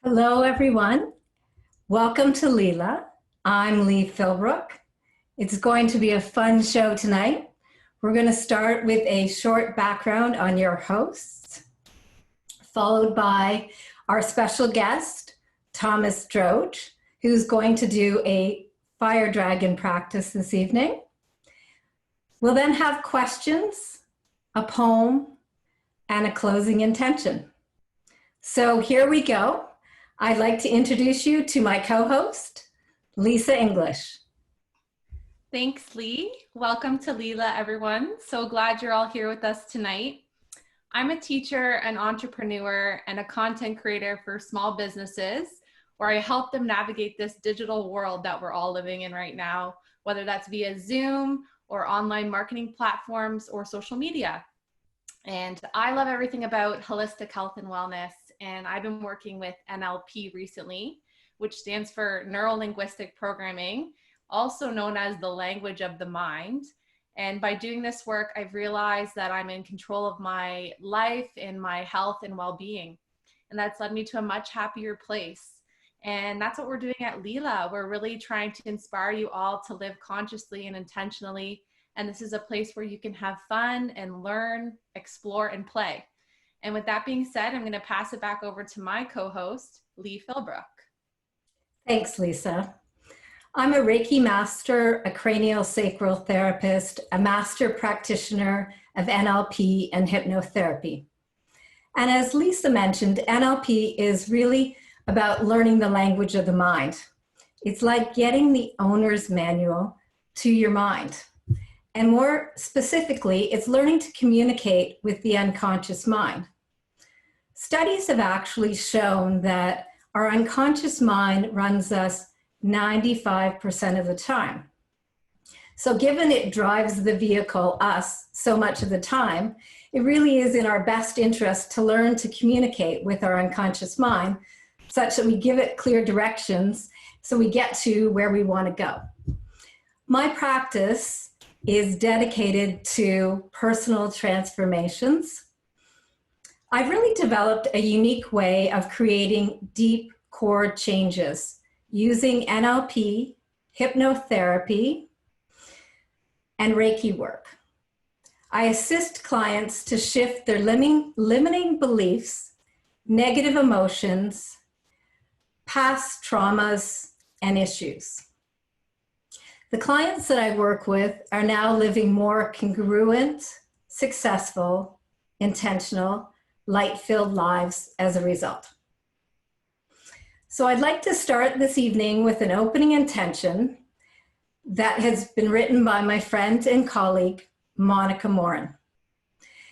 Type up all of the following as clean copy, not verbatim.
Hello, everyone. Welcome to LeeLa. I'm Lee Philbrook. It's going to be a fun show tonight. We're going to start with a short background on your host, followed by our special guest, Thomas Droge, who's going to do a fire dragon practice this evening. We'll then have questions, a poem, and a closing intention. So here we go. I'd like to introduce you to my co-host, Lisa English. Thanks, Lee. Welcome to LeeLa, everyone. So glad you're all here with us tonight. I'm a teacher, an entrepreneur, and a content creator for small businesses where I help them navigate this digital world that we're all living in right now, whether that's via Zoom or online marketing platforms or social media. And I love everything about holistic health and wellness. And I've been working with NLP recently, which stands for Neuro-Linguistic Programming, also known as the language of the mind. And by doing this work, I've realized that I'm in control of my life and my health and well-being. And that's led me to a much happier place. And that's what we're doing at LeeLa. We're really trying to inspire you all to live consciously and intentionally. And this is a place where you can have fun and learn, explore, and play. And with that being said, I'm going to pass it back over to my co-host, Lee Philbrook. Thanks, Lisa. I'm a Reiki master, a craniosacral therapist, a master practitioner of NLP and hypnotherapy. And as Lisa mentioned, NLP is really about learning the language of the mind. It's like getting the owner's manual to your mind. And more specifically, it's learning to communicate with the unconscious mind. Studies have actually shown that our unconscious mind runs us 95% of the time. So given it drives the vehicle, us, so much of the time, it really is in our best interest to learn to communicate with our unconscious mind such that we give it clear directions so we get to where we want to go. My practice is dedicated to personal transformations. I've really developed a unique way of creating deep core changes using NLP, hypnotherapy, and Reiki work. I assist clients to shift their limiting beliefs, negative emotions, past traumas, and issues. The clients that I work with are now living more congruent, successful, intentional, light-filled lives as a result. So I'd like to start this evening with an opening intention that has been written by my friend and colleague, Monica Morin.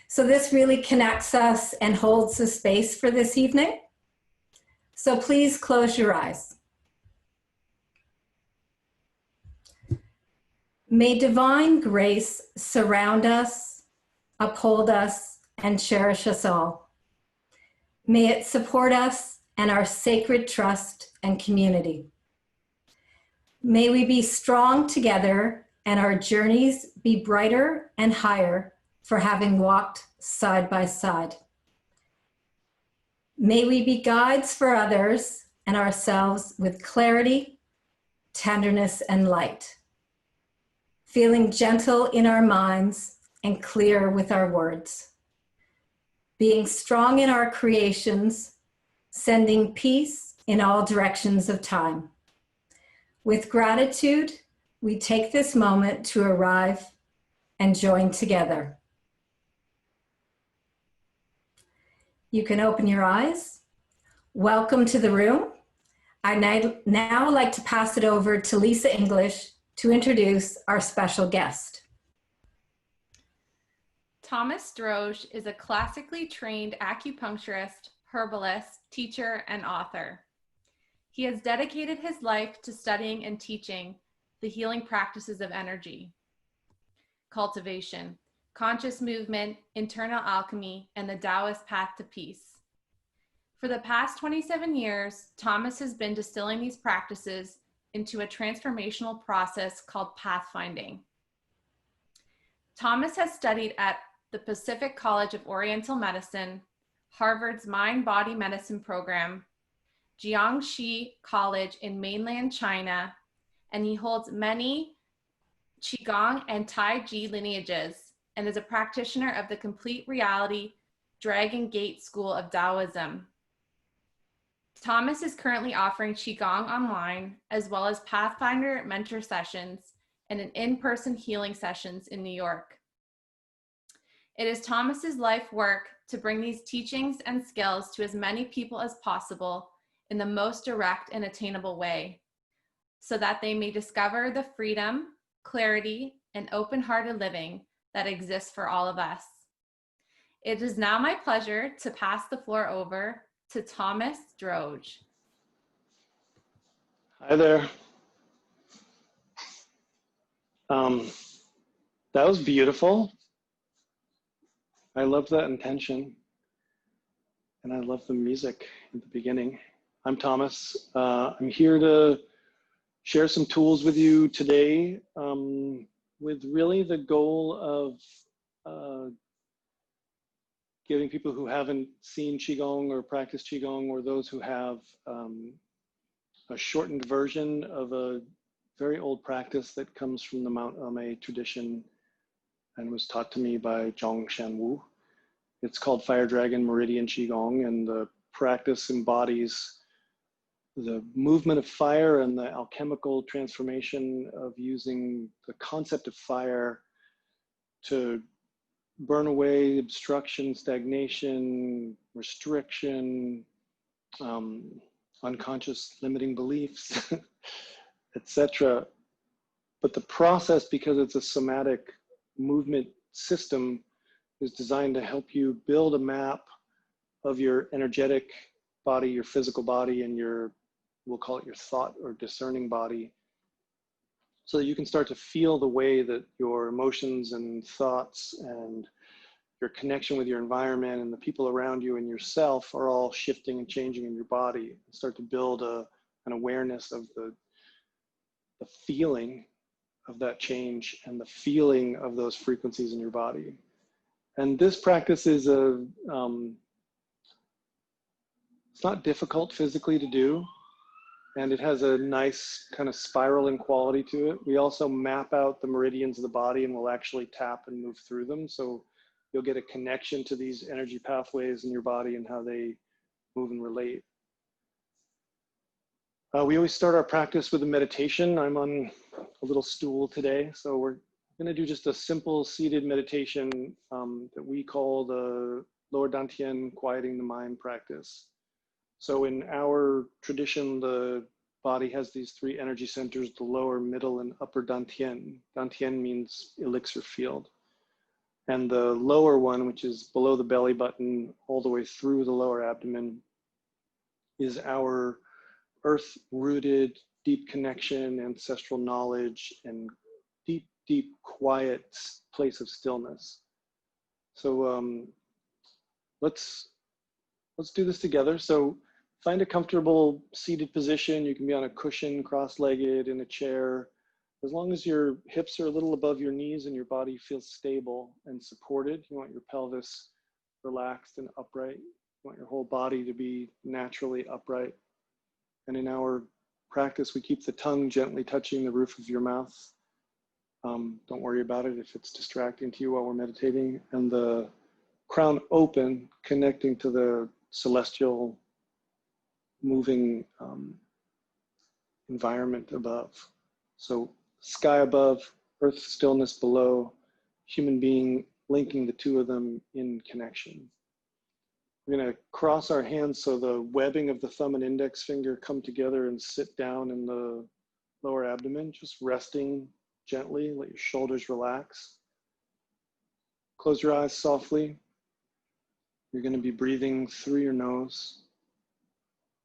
So this really connects us and holds the space for this evening. So please close your eyes. May divine grace surround us, uphold us, and cherish us all. May it support us and our sacred trust and community. May we be strong together and our journeys be brighter and higher for having walked side by side. May we be guides for others and ourselves with clarity, tenderness, and light. Feeling gentle in our minds and clear with our words. Being strong in our creations, sending peace in all directions of time. With gratitude, we take this moment to arrive and join together. You can open your eyes. Welcome to the room. I'd now like to pass it over to Lisa English to introduce our special guest. Thomas Droge is a classically trained acupuncturist, herbalist, teacher, and author. He has dedicated his life to studying and teaching the healing practices of energy, cultivation, conscious movement, internal alchemy, and the Taoist path to peace. For the past 27 years, Thomas has been distilling these practices into a transformational process called pathfinding. Thomas has studied at the Pacific College of Oriental Medicine, Harvard's Mind-Body Medicine program, Jiangxi College in mainland China, and he holds many Qigong and Tai Chi lineages and is a practitioner of the Complete Reality Dragon Gate School of Taoism. Thomas is currently offering Qigong online, as well as Pathfinder mentor sessions and an in-person healing sessions in New York. It is Thomas's life work to bring these teachings and skills to as many people as possible in the most direct and attainable way, so that they may discover the freedom, clarity, and open-hearted living that exists for all of us. It is now my pleasure to pass the floor over to Thomas Droge. Hi there. That was beautiful. I love that intention. And I love the music at the beginning. I'm Thomas. I'm here to share some tools with you today with really the goal of giving people who haven't seen Qigong or practiced Qigong, or those who have a shortened version of a very old practice that comes from the Mount Ame tradition and was taught to me by Zhong Shanwu. It's called Fire Dragon Meridian Qigong, and the practice embodies the movement of fire and the alchemical transformation of using the concept of fire to burn away obstruction, stagnation, restriction, unconscious limiting beliefs, etc. But the process, because it's a somatic movement system, is designed to help you build a map of your energetic body, your physical body, and your, we'll call it your thought or discerning body, so that you can start to feel the way that your emotions and thoughts and your connection with your environment and the people around you and yourself are all shifting and changing in your body, and start to build an awareness of the feeling of that change and the feeling of those frequencies in your body. And this practice is it's not difficult physically to do, and it has a nice kind of spiraling quality to it. We also map out the meridians of the body, and we'll actually tap and move through them. So you'll get a connection to these energy pathways in your body and how they move and relate. We always start our practice with a meditation. I'm on a little stool today, so we're going to do just a simple seated meditation that we call the lower dantian quieting the mind practice. So in our tradition, the body has these three energy centers: the lower, middle, and upper dantian. Dantian means elixir field. And the lower one, which is below the belly button all the way through the lower abdomen, is our earth-rooted, deep connection, ancestral knowledge, and deep, deep, quiet place of stillness. So let's do this together. So find a comfortable seated position. You can be on a cushion, cross-legged, in a chair. As long as your hips are a little above your knees and your body feels stable and supported. You want your pelvis relaxed and upright. You want your whole body to be naturally upright. And in our practice, we keep the tongue gently touching the roof of your mouth. Don't worry about it if it's distracting to you while we're meditating. And the crown open, connecting to the celestial moving environment above. So sky above, earth stillness below, human being linking the two of them in connection. We're going to cross our hands so the webbing of the thumb and index finger come together and sit down in the lower abdomen, just resting gently. Let your shoulders relax. Close your eyes softly. You're going to be breathing through your nose.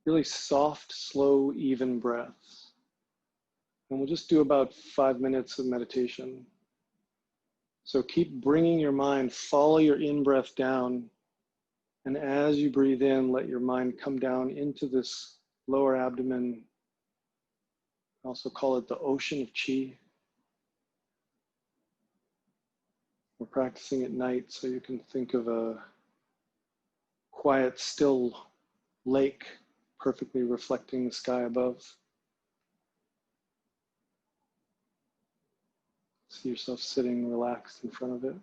Really soft, slow, even breaths. And we'll just do about 5 minutes of meditation. So keep bringing your mind, follow your in-breath down. And as you breathe in, let your mind come down into this lower abdomen. I also call it the ocean of qi. We're practicing at night, so you can think of a quiet, still lake perfectly reflecting the sky above. See yourself sitting relaxed in front of it.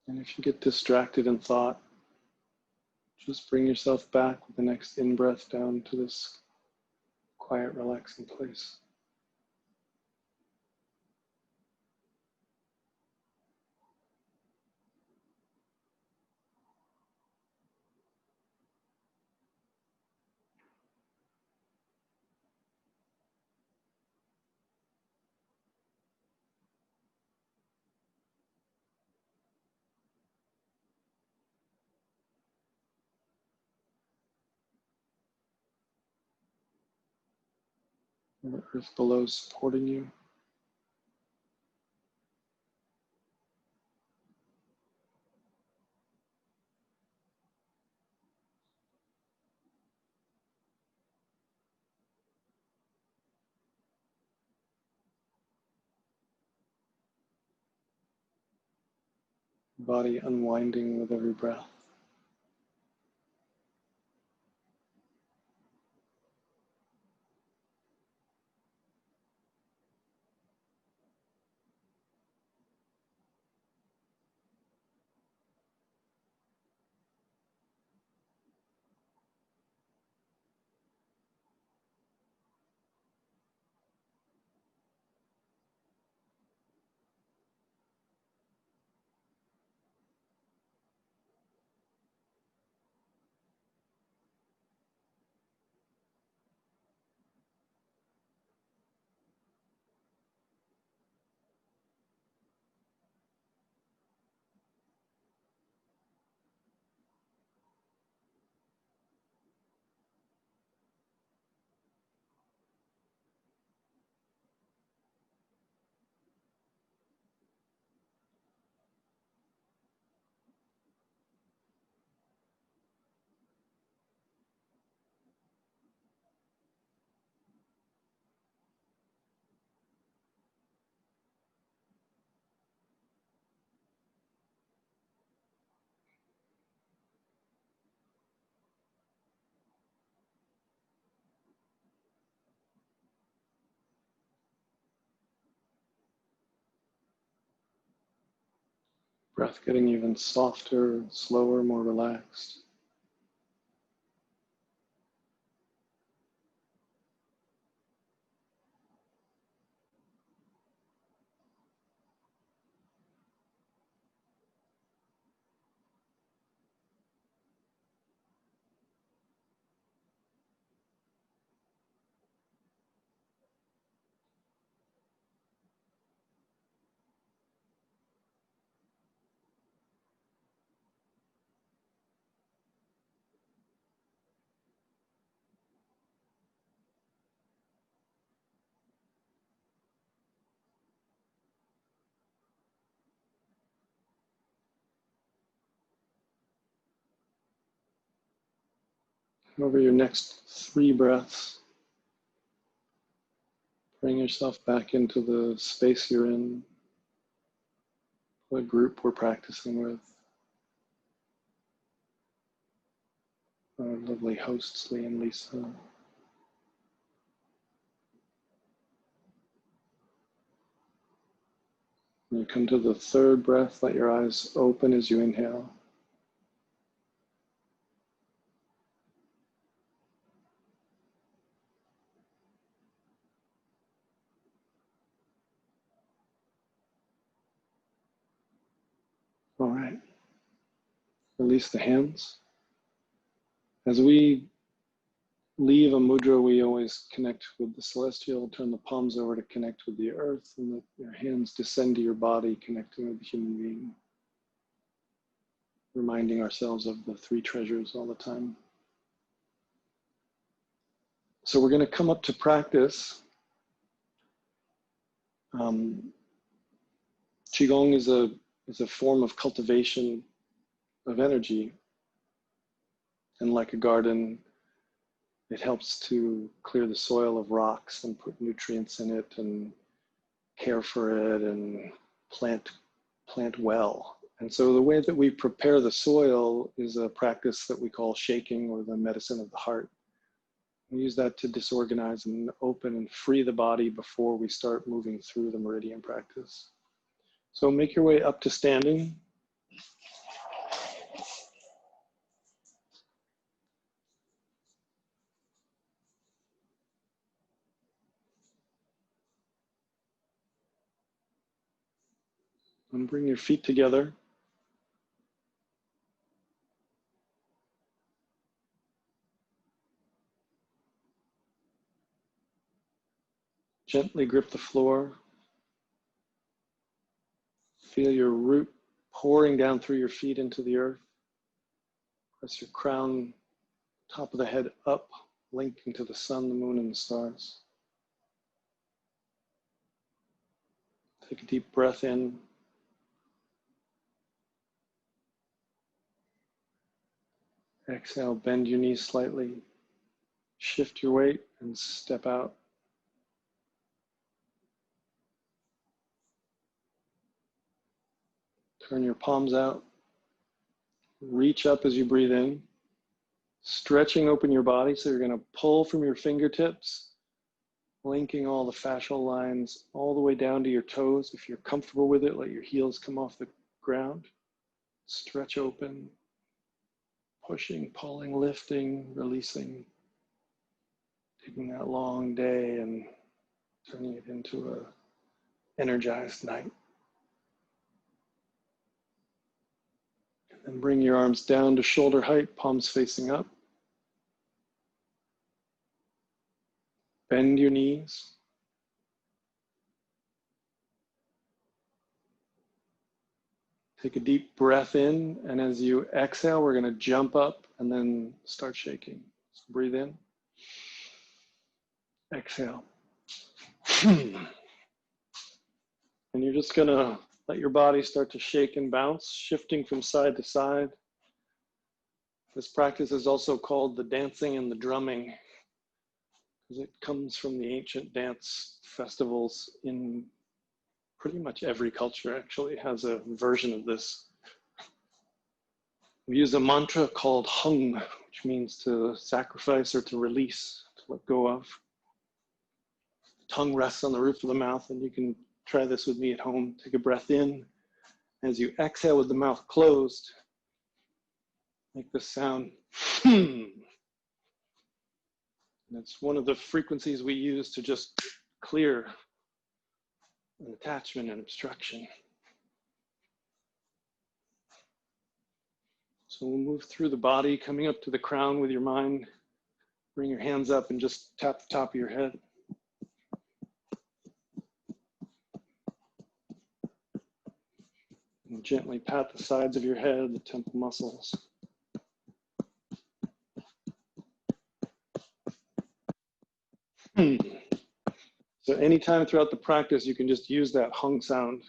And if you get distracted in thought, just bring yourself back with the next in-breath down to this quiet, relaxing place. And the earth below is supporting you. Body unwinding with every breath. Breath getting even softer, slower, more relaxed. Over your next 3 breaths, bring yourself back into the space you're in, the group we're practicing with, our lovely hosts, Lee and Lisa. When you come to the 3rd breath, let your eyes open as you inhale. All right, release the hands. As we leave a mudra, we always connect with the celestial, turn the palms over to connect with the earth, and let your hands descend to your body, connecting with the human being. Reminding ourselves of the 3 treasures all the time. So we're going to come up to practice. Qigong is a form of cultivation of energy. And like a garden, it helps to clear the soil of rocks and put nutrients in it and care for it and plant plant well. And so the way that we prepare the soil is a practice that we call shaking, or the medicine of the heart. We use that to disorganize and open and free the body before we start moving through the meridian practice. So make your way up to standing. And bring your feet together. Gently grip the floor. Feel your root pouring down through your feet into the earth. Press your crown, top of the head up, linking to the sun, the moon, and the stars. Take a deep breath in. Exhale, bend your knees slightly. Shift your weight and step out. Turn your palms out. Reach up as you breathe in. Stretching open your body, so you're going to pull from your fingertips, linking all the fascial lines all the way down to your toes. If you're comfortable with it, let your heels come off the ground. Stretch open, pushing, pulling, lifting, releasing. Taking that long day and turning it into an energized night. And bring your arms down to shoulder height, palms facing up. Bend your knees. Take a deep breath in, and as you exhale, we're going to jump up and then start shaking. So breathe in. Exhale. And you're just going to let your body start to shake and bounce, shifting from side to side. This practice is also called the dancing and the drumming, because it comes from the ancient dance festivals in pretty much every culture. Actually has a version of this. We use a mantra called Hung, which means to sacrifice or to release, to let go of. The tongue rests on the roof of the mouth, and you can try this with me at home. Take a breath in. As you exhale with the mouth closed, make this sound. And it's one of the frequencies we use to just clear an attachment and obstruction. So we'll move through the body, coming up to the crown with your mind. Bring your hands up and just tap the top of your head. And gently pat the sides of your head, the temple muscles. So anytime throughout the practice, you can just use that hung sound.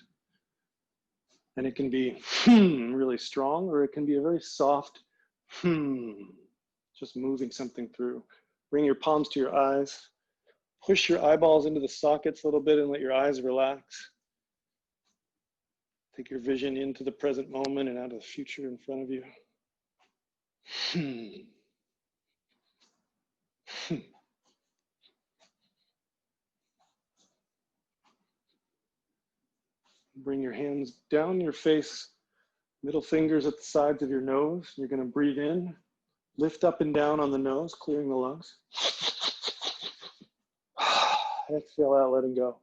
And it can be really strong, or it can be a very soft just moving something through. Bring your palms to your eyes. Push your eyeballs into the sockets a little bit and let your eyes relax. Take your vision into the present moment and out of the future in front of you. Bring your hands down your face, middle fingers at the sides of your nose. You're going to breathe in, lift up and down on the nose, clearing the lungs. Exhale out, letting go.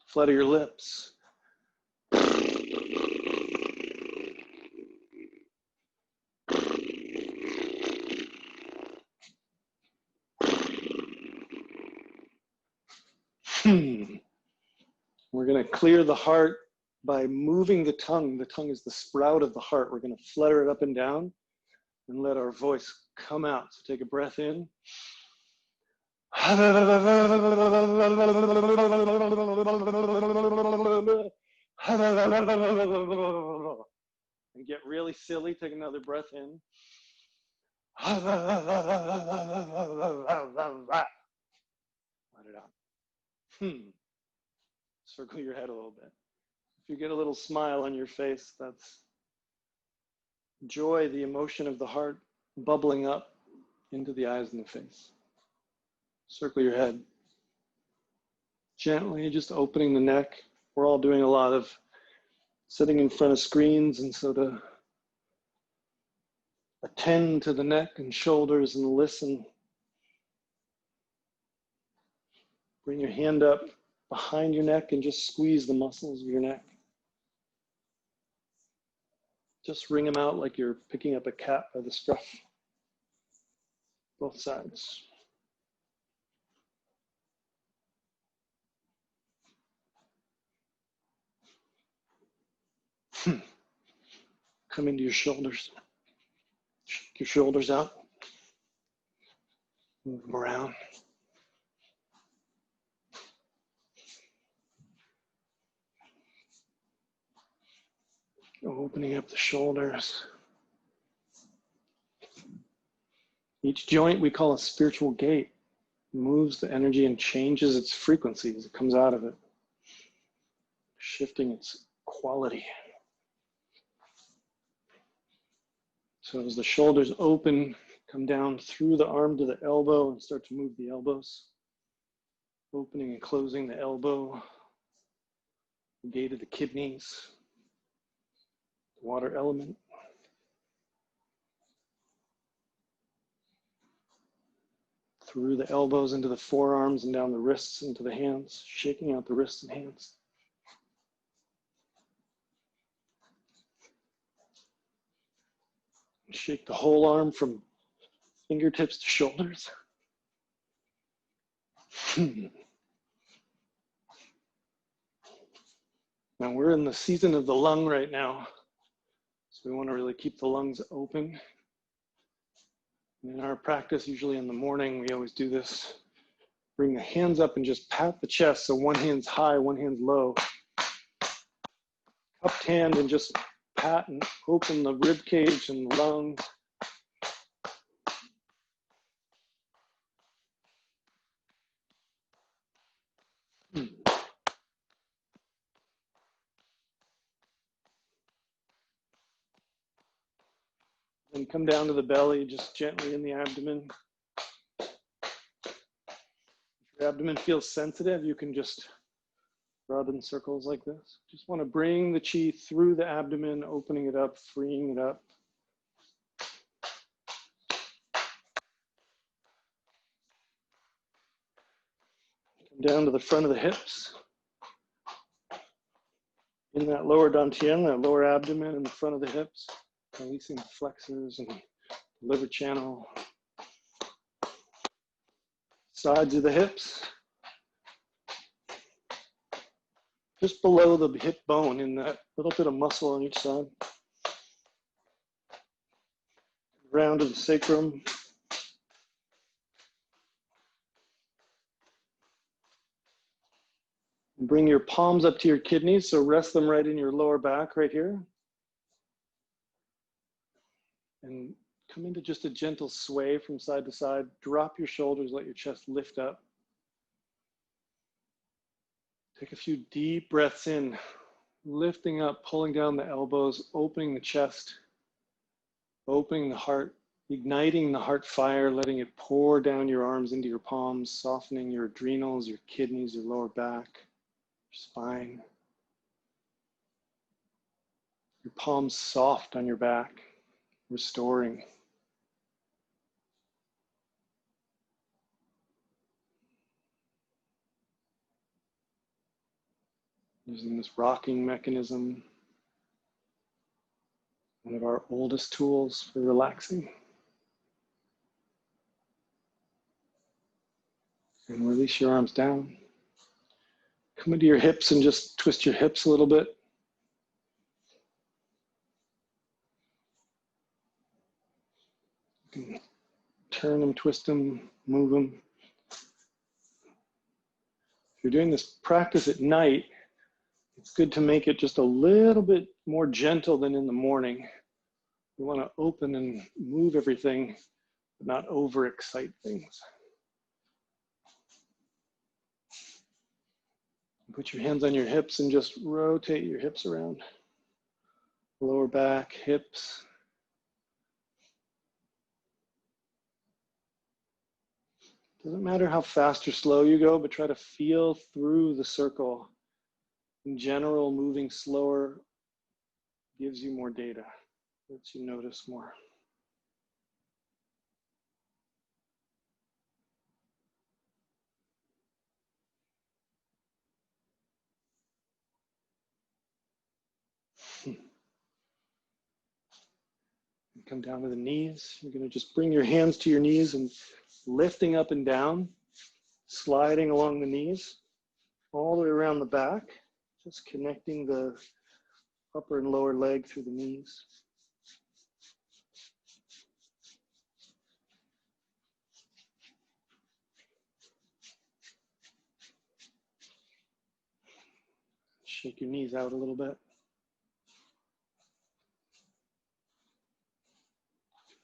Flutter your lips. We're going to clear the heart by moving the tongue. The tongue is the sprout of the heart. We're going to flutter it up and down and let our voice come out. So take a breath in. And get really silly. Take another breath in. Let it out. Circle your head a little bit. If you get a little smile on your face, that's joy, the emotion of the heart bubbling up into the eyes and the face. Circle your head. Gently, just opening the neck. We're all doing a lot of sitting in front of screens, and so to attend to the neck and shoulders and listen. Bring your hand up behind your neck and just squeeze the muscles of your neck. Just wring them out like you're picking up a cat by the scruff. Both sides. Come into your shoulders. Shake your shoulders out. Move them around. Opening up the shoulders. Each joint we call a spiritual gate. It moves the energy and changes its frequency as it comes out of it, shifting its quality. So as the shoulders open, come down through the arm to the elbow and start to move the elbows. Opening and closing the elbow, the gate of the kidneys, the water element. Through the elbows into the forearms and down the wrists into the hands, shaking out the wrists and hands. Shake the whole arm from fingertips to shoulders. Now we're in the season of the lung right now, so we want to really keep the lungs open. In our practice, usually in the morning, we always do this. Bring the hands up and just pat the chest, so one hand's high, one hand's low. Cupped hand and just pat and open the rib cage and lungs. And come down to the belly, just gently in the abdomen. If your abdomen feels sensitive, you can just rub in circles like this. Just want to bring the chi through the abdomen, opening it up, freeing it up. Come down to the front of the hips. In that lower dantian, that lower abdomen in the front of the hips. Releasing the flexors and liver channel. Sides of the hips. Just below the hip bone in that little bit of muscle on each side. Round of the sacrum. Bring your palms up to your kidneys, so rest them right in your lower back right here. And come into just a gentle sway from side to side. Drop your shoulders, let your chest lift up. Take a few deep breaths in, lifting up, pulling down the elbows, opening the chest, opening the heart, igniting the heart fire, letting it pour down your arms into your palms, softening your adrenals, your kidneys, your lower back, your spine. Your palms soft on your back. Restoring. Using this rocking mechanism, one of our oldest tools for relaxing. And release your arms down. Come into your hips and just twist your hips a little bit. You can turn them, twist them, move them. If you're doing this practice at night, it's good to make it just a little bit more gentle than in the morning. You want to open and move everything but not overexcite things. Put your hands on your hips and just rotate your hips around. Lower back, hips. Doesn't matter how fast or slow you go, but try to feel through the circle. In general, moving slower gives you more data, lets you notice more. Come down to the knees. You're going to just bring your hands to your knees and lifting up and down, sliding along the knees, all the way around the back, just connecting the upper and lower leg through the knees. Shake your knees out a little bit.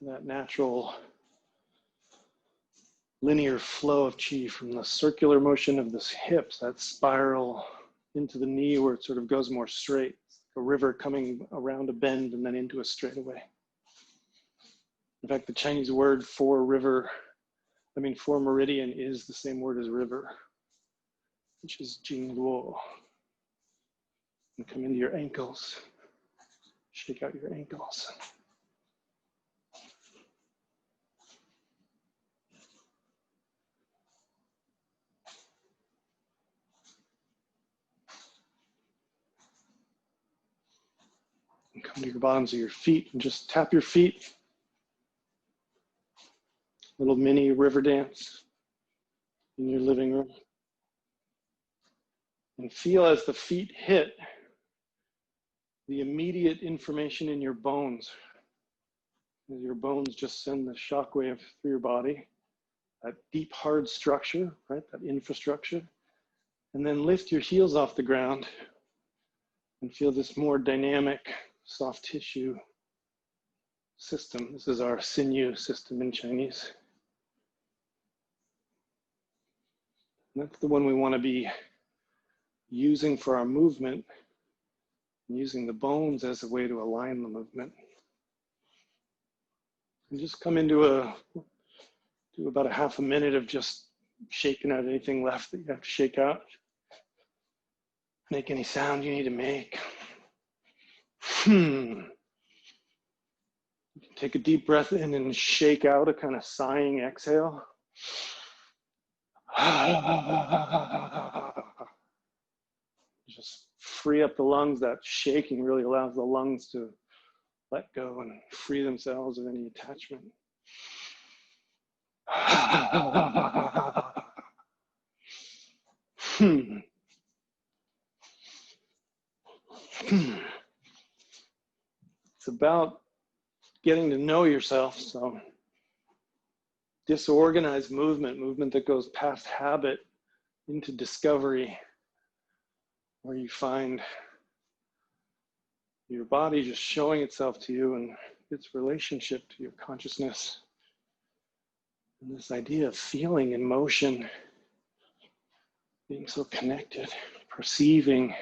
That natural linear flow of chi from the circular motion of the hips, that spiral into the knee where it sort of goes more straight. It's like a river coming around a bend and then into a straightaway. In fact, the Chinese word for river, for meridian is the same word as river, which is Jingluo. And come into your ankles. Shake out your ankles. And come to your bottoms of your feet and just tap your feet. Little mini river dance in your living room. And feel as the feet hit the immediate information in your bones. As your bones just send the shockwave through your body, that deep, hard structure, right? That infrastructure. And then lift your heels off the ground and feel this more dynamic, soft tissue system. This is our sinew system in Chinese. And that's the one we want to be using for our movement, using the bones as a way to align the movement. And just come into do about a half a minute of just shaking out anything left that you have to shake out. Make any sound you need to make. Take a deep breath in and shake out a kind of sighing exhale. Just free up the lungs. That shaking really allows the lungs to let go and free themselves of any attachment. It's about getting to know yourself. So disorganized movement that goes past habit into discovery, where you find your body just showing itself to you and its relationship to your consciousness. And this idea of feeling in motion, being so connected, perceiving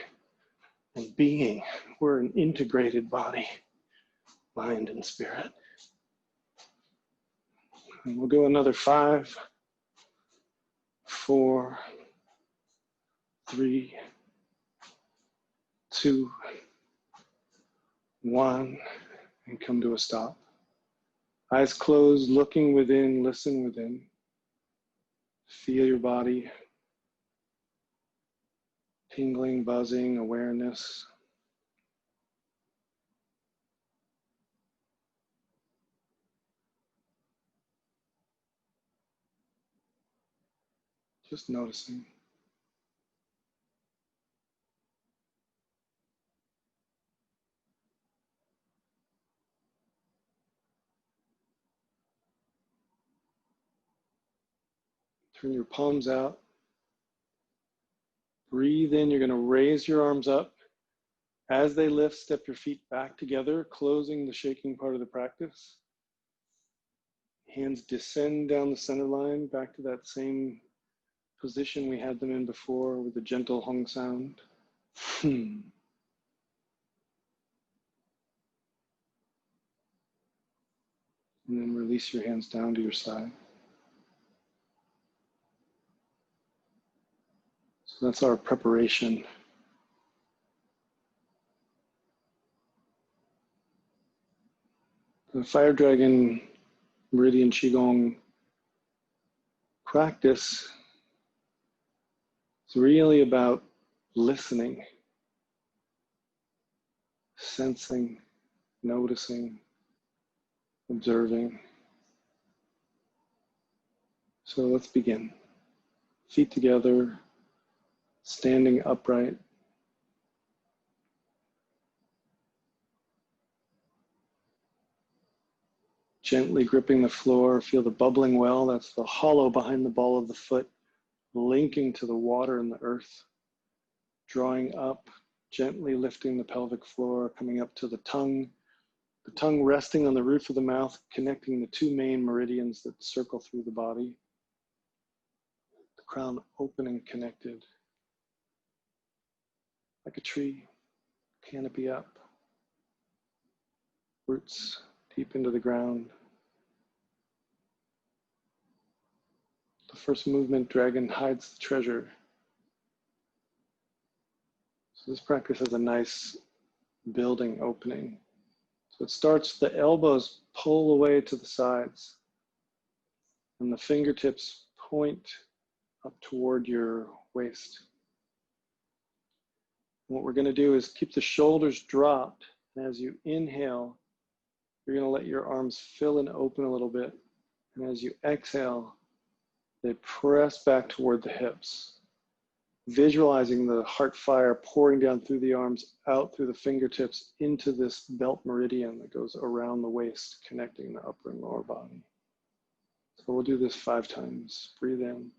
and being. We're an integrated body, mind and spirit. And we'll go another 5, 4, 3, 2, 1, and come to a stop. Eyes closed, looking within, listen within. Feel your body. Tingling, buzzing, awareness. Just noticing. Turn your palms out. Breathe in. You're going to raise your arms up. As they lift, step your feet back together, closing the shaking part of the practice. Hands descend down the center line, back to that same position we had them in before with the gentle hung sound. And then release your hands down to your side. So that's our preparation. The Fire Dragon Meridian Qigong practice is really about listening, sensing, noticing, observing. So let's begin. Feet together, standing upright. Gently gripping the floor, feel the bubbling well, that's the hollow behind the ball of the foot, linking to the water and the earth. Drawing up, gently lifting the pelvic floor, coming up to the tongue resting on the roof of the mouth, connecting the two main meridians that circle through the body. The crown open and connected, like a tree, canopy up, roots deep into the ground. The first movement, dragon hides the treasure. So this practice has a nice building opening. So it starts, the elbows pull away to the sides and the fingertips point up toward your waist. And what we're going to do is keep the shoulders dropped. And as you inhale, you're going to let your arms fill and open a little bit. And as you exhale, they press back toward the hips. Visualizing the heart fire pouring down through the arms, out through the fingertips, into this belt meridian that goes around the waist, connecting the upper and lower body. So we'll do this 5 times. Breathe in.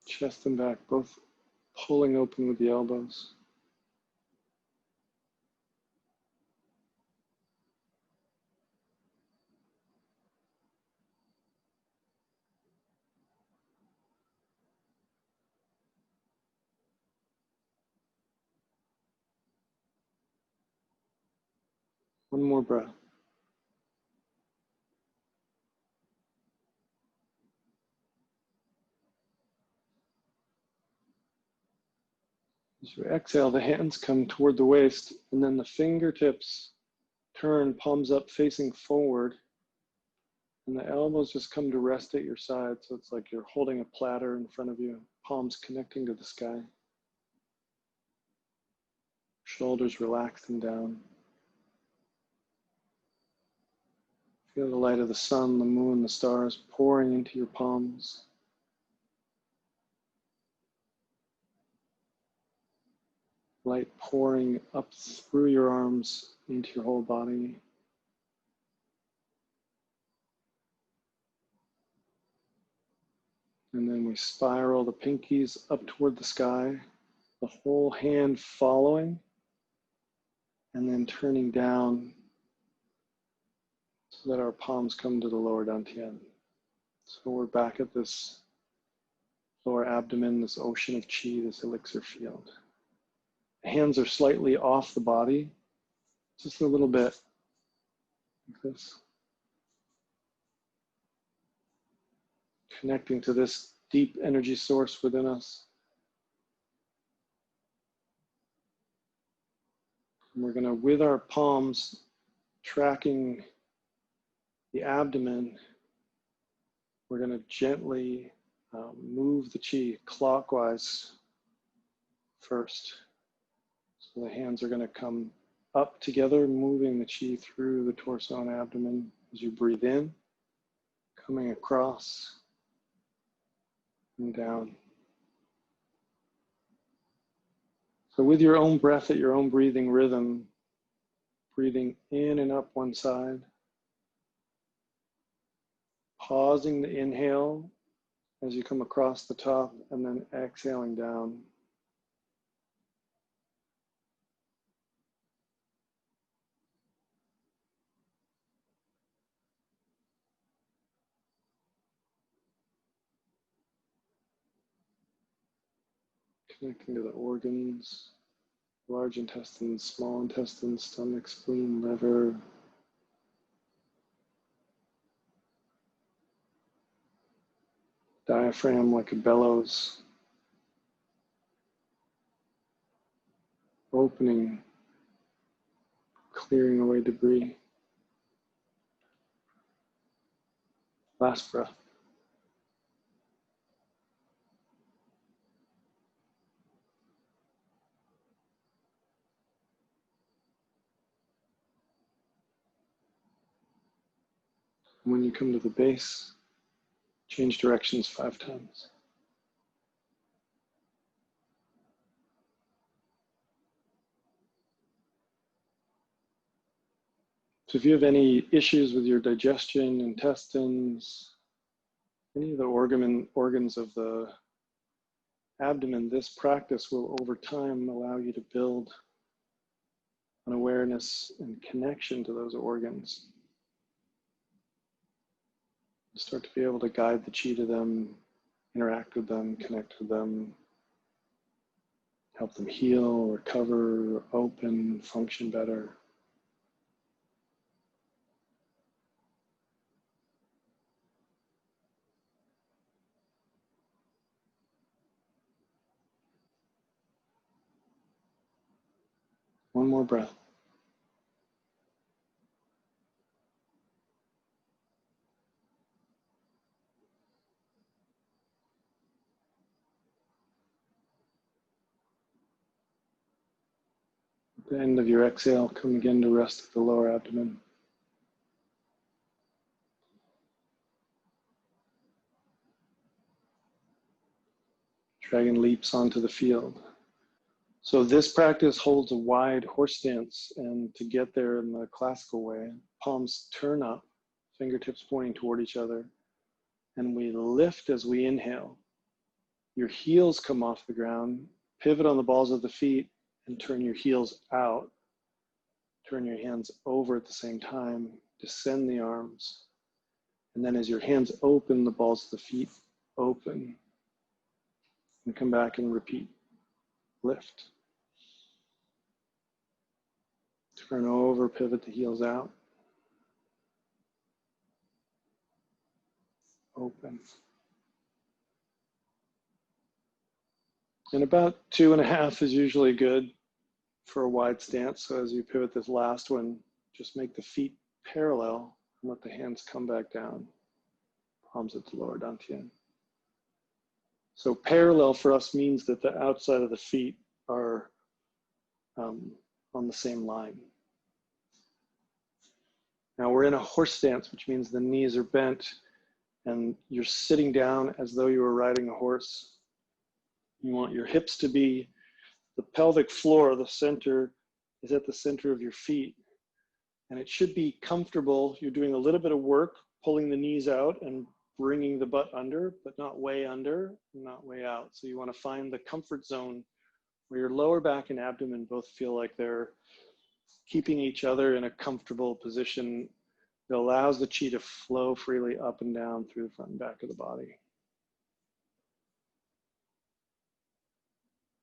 Chest and back, both pulling open with the elbows. One more breath. As you exhale, the hands come toward the waist, and then the fingertips turn, palms up, facing forward, and the elbows just come to rest at your side. So it's like you're holding a platter in front of you, palms connecting to the sky. Shoulders relaxed and down. Feel the light of the sun, the moon, the stars pouring into your palms. Light pouring up through your arms into your whole body. And then we spiral the pinkies up toward the sky, the whole hand following, and then turning down so that our palms come to the lower dantian. So we're back at this lower abdomen, this ocean of chi, this elixir field. The hands are slightly off the body, just a little bit, like this. Connecting to this deep energy source within us. And we're going to, with our palms, tracking the abdomen, we're going to gently move the chi clockwise first. So the hands are going to come up together, moving the chi through the torso and abdomen as you breathe in, coming across and down. So with your own breath at your own breathing rhythm, breathing in and up one side, pausing the inhale as you come across the top and then exhaling down. Connecting to the organs, large intestine, small intestine, stomach, spleen, liver. Diaphragm like a bellows. Opening, clearing away debris. Last breath. When you come to the base, change directions 5 times. So if you have any issues with your digestion, intestines, any of the organs of the abdomen, this practice will over time allow you to build an awareness and connection to those organs. Start to be able to guide the chi to them, interact with them, connect with them, help them heal, recover, open, function better. One more breath. At the end of your exhale, come again to rest at the lower abdomen. Dragon leaps onto the field. So this practice holds a wide horse stance, and to get there in the classical way, palms turn up, fingertips pointing toward each other, and we lift as we inhale. Your heels come off the ground, pivot on the balls of the feet, and turn your heels out. Turn your hands over at the same time, descend the arms, and then as your hands open, the balls of the feet open, and come back and repeat. Lift. Turn over, pivot the heels out. Open. And about 2.5 is usually good for a wide stance. So as you pivot this last one, just make the feet parallel and let the hands come back down. Palms at the lower dantian. So parallel for us means that the outside of the feet are on the same line. Now we're in a horse stance, which means the knees are bent and you're sitting down as though you were riding a horse. You want your hips to be the pelvic floor, the center is at the center of your feet. And it should be comfortable. You're doing a little bit of work, pulling the knees out and bringing the butt under, but not way under, not way out. So you want to find the comfort zone where your lower back and abdomen both feel like they're keeping each other in a comfortable position that allows the chi to flow freely up and down through the front and back of the body.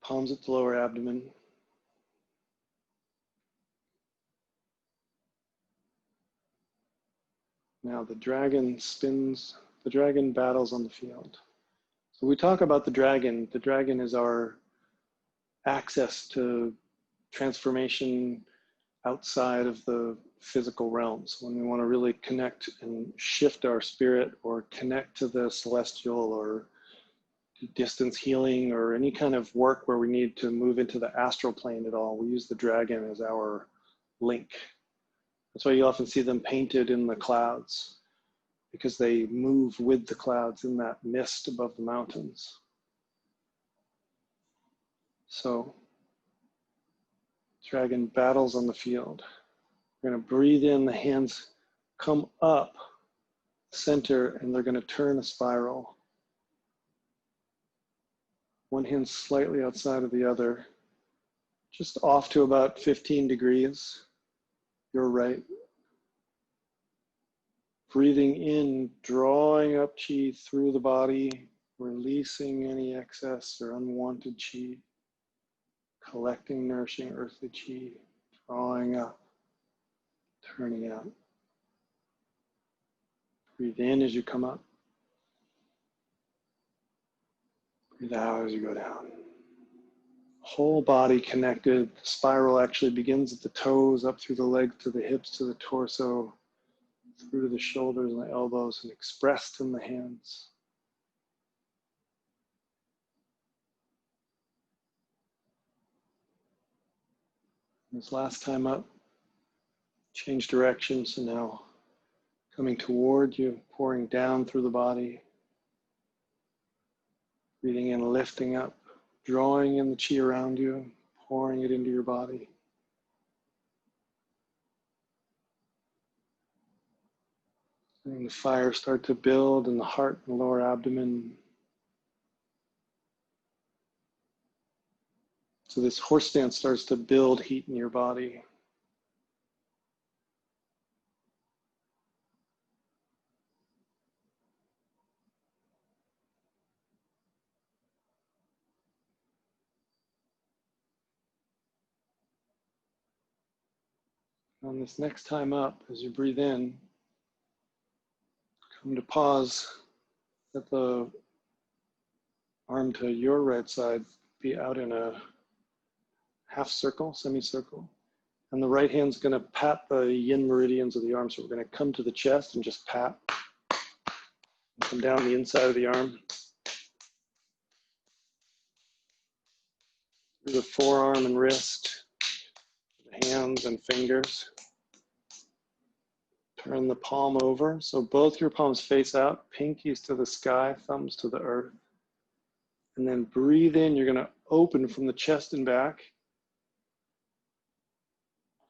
Palms at the lower abdomen. Now the dragon spins, the dragon battles on the field. So we talk about the dragon. The dragon is our access to transformation outside of the physical realms. When we want to really connect and shift our spirit or connect to the celestial or distance healing or any kind of work where we need to move into the astral plane at all, we use the dragon as our link. That's why you often see them painted in the clouds, because they move with the clouds in that mist above the mountains. So, dragon battles on the field. We're going to breathe in, the hands come up center, and they're going to turn a spiral. One hand slightly outside of the other, just off to about 15 degrees, your right. Breathing in, drawing up chi through the body, releasing any excess or unwanted chi, collecting nourishing earthly chi, drawing up, turning out. Breathe in as you come up. Breathe out as you go down. Whole body connected. The spiral actually begins at the toes, up through the legs, to the hips, to the torso, through the shoulders and the elbows, and expressed in the hands. This last time up, change direction. So now coming toward you, pouring down through the body. Breathing in, lifting up, drawing in the chi around you, pouring it into your body. And the fire start to build in the heart and lower abdomen. So this horse stance starts to build heat in your body. On this next time up, as you breathe in, come to pause. Let the arm to your right side be out in a half circle, semicircle. And the right hand's going to pat the yin meridians of the arm. So we're going to come to the chest and just pat. Come down the inside of the arm. Through the forearm and wrist, the hands and fingers. Turn the palm over. So both your palms face out, pinkies to the sky, thumbs to the earth. And then breathe in. You're going to open from the chest and back.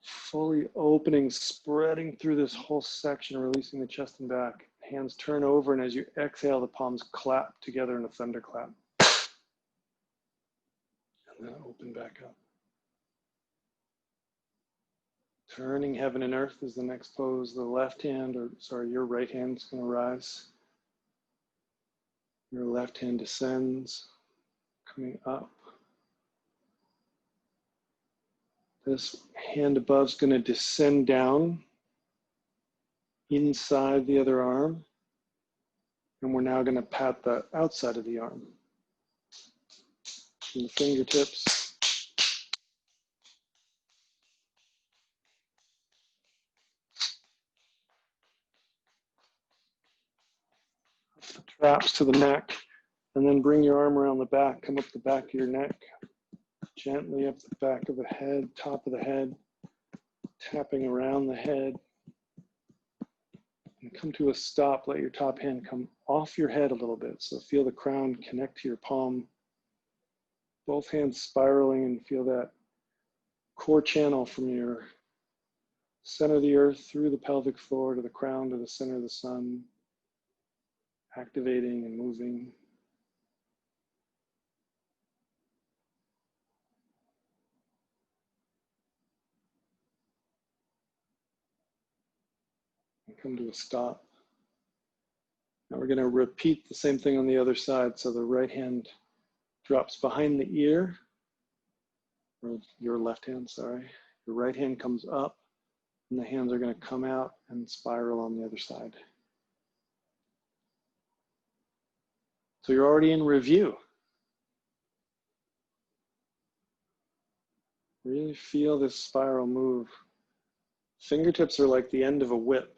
Fully opening, spreading through this whole section, releasing the chest and back. Hands turn over, and as you exhale, the palms clap together in a thunderclap. And then open back up. Turning heaven and earth is the next pose. The left hand, your right hand is going to rise. Your left hand descends, coming up. This hand above is going to descend down inside the other arm. And we're now going to pat the outside of the arm. From the fingertips. The traps to the neck. And then bring your arm around the back. Come up the back of your neck. Gently up the back of the head, top of the head. Tapping around the head. And come to a stop. Let your top hand come off your head a little bit. So feel the crown connect to your palm. Both hands spiraling, and feel that core channel from your center of the earth through the pelvic floor to the crown to the center of the sun. Activating and moving. And come to a stop. Now we're going to repeat the same thing on the other side. So the right hand drops behind the ear, or your left hand, sorry. Your right hand comes up, and the hands are going to come out and spiral on the other side. So you're already in review. Really feel this spiral move. Fingertips are like the end of a whip.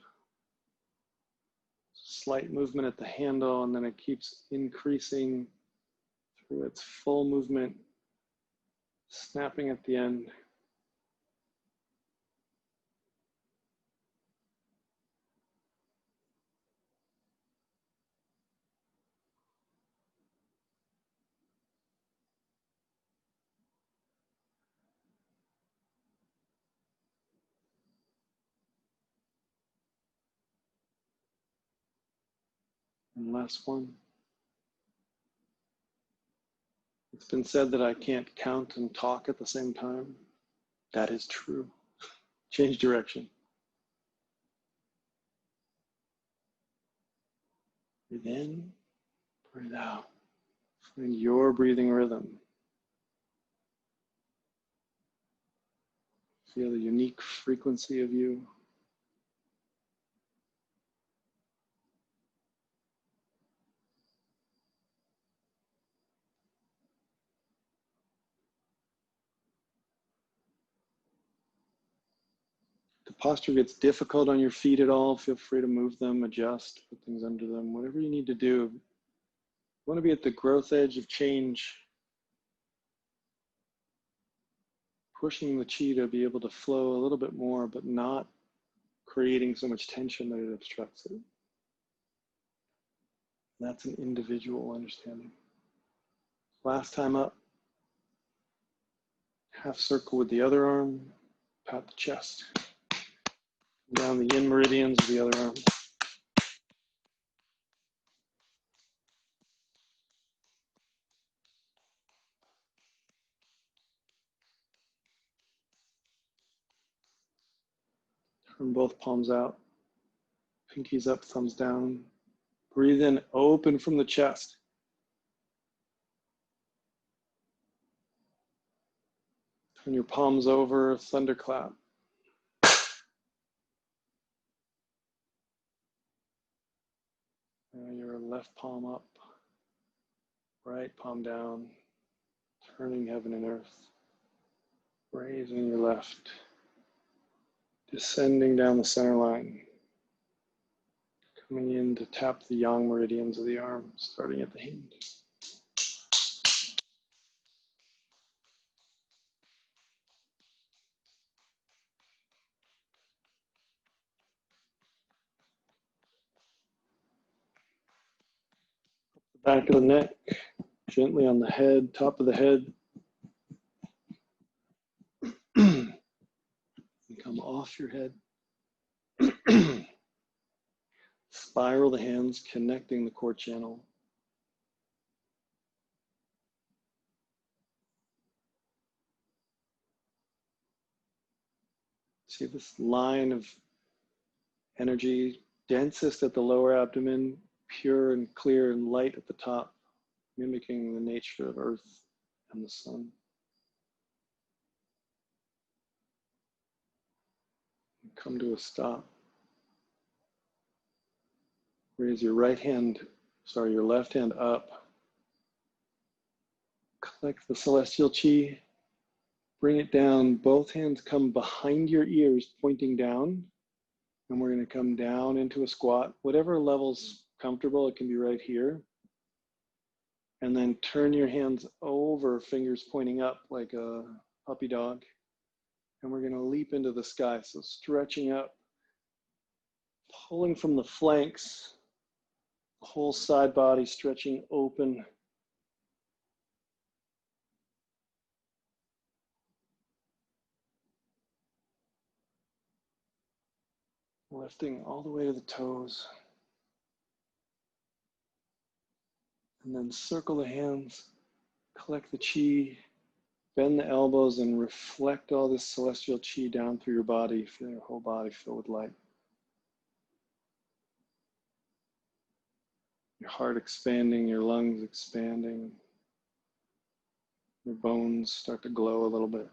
Slight movement at the handle, and then it keeps increasing through its full movement, snapping at the end. And last one. It's been said that I can't count and talk at the same time. That is true. Change direction. Breathe in, breathe out. Find your breathing rhythm. Feel the unique frequency of you. If the posture gets difficult on your feet at all, feel free to move them, adjust, put things under them, whatever you need to do. You want to be at the growth edge of change, pushing the chi to be able to flow a little bit more, but not creating so much tension that it obstructs it. That's an individual understanding. Last time up, half circle with the other arm, pat the chest, down the yin meridians of the other arm. Turn both palms out, pinkies up, thumbs down. Breathe in, open from the chest. Turn your palms over, thunderclap. Your left palm up, right palm down, turning heaven and earth. Raising your left, descending down the center line. Coming in to tap the yang meridians of the arm, starting at the hand. Back of the neck, gently on the head, top of the head. And come off your head. Spiral the hands, connecting the core channel. See this line of energy, densest at the lower abdomen, pure and clear and light at the top, mimicking the nature of earth and the sun. And come to a stop. Raise your left hand up. Collect the celestial chi. Bring it down. Both hands come behind your ears, pointing down. And we're going to come down into a squat. Whatever level's comfortable, it can be right here. And then turn your hands over, fingers pointing up like a puppy dog. And we're going to leap into the sky. So stretching up, pulling from the flanks, the whole side body stretching open. Lifting all the way to the toes. And then circle the hands, collect the chi, bend the elbows and reflect all this celestial chi down through your body. Feel your whole body filled with light. Your heart expanding, your lungs expanding. Your bones start to glow a little bit.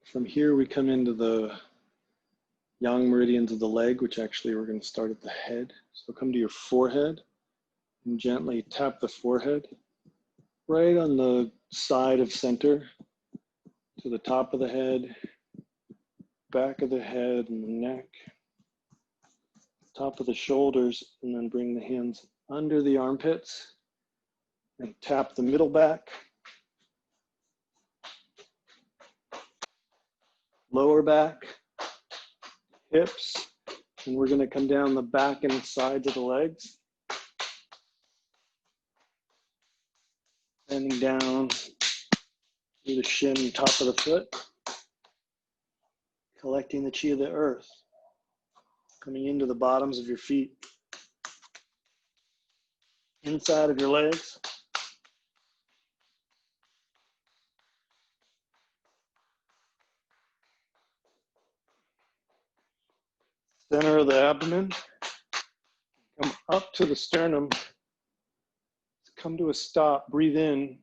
From here we come into the yang meridians of the leg, which actually we're going to start at the head. So come to your forehead and gently tap the forehead right on the side of center to the top of the head, back of the head and the neck, top of the shoulders, and then bring the hands under the armpits and tap the middle back, lower back, hips, and we're going to come down the back and sides of the legs. Bending down through the shin, top of the foot. collecting the chi of the earth, coming into the bottoms of your feet, inside of your legs. Center of the abdomen. Come up to the sternum. Come to a stop. Breathe in.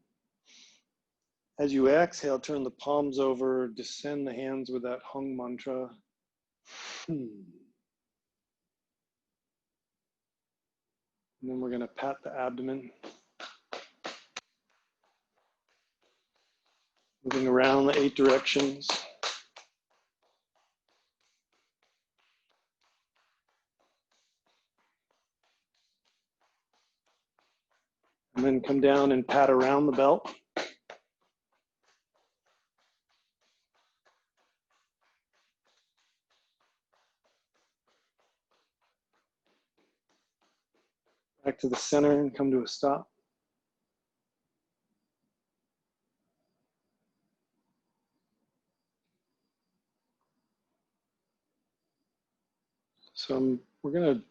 As you exhale, turn the palms over, descend the hands with that hung mantra. And then we're going to pat the abdomen. Moving around the 8 directions. And then come down and pat around the belt. Back to the center and come to a stop. So we're going to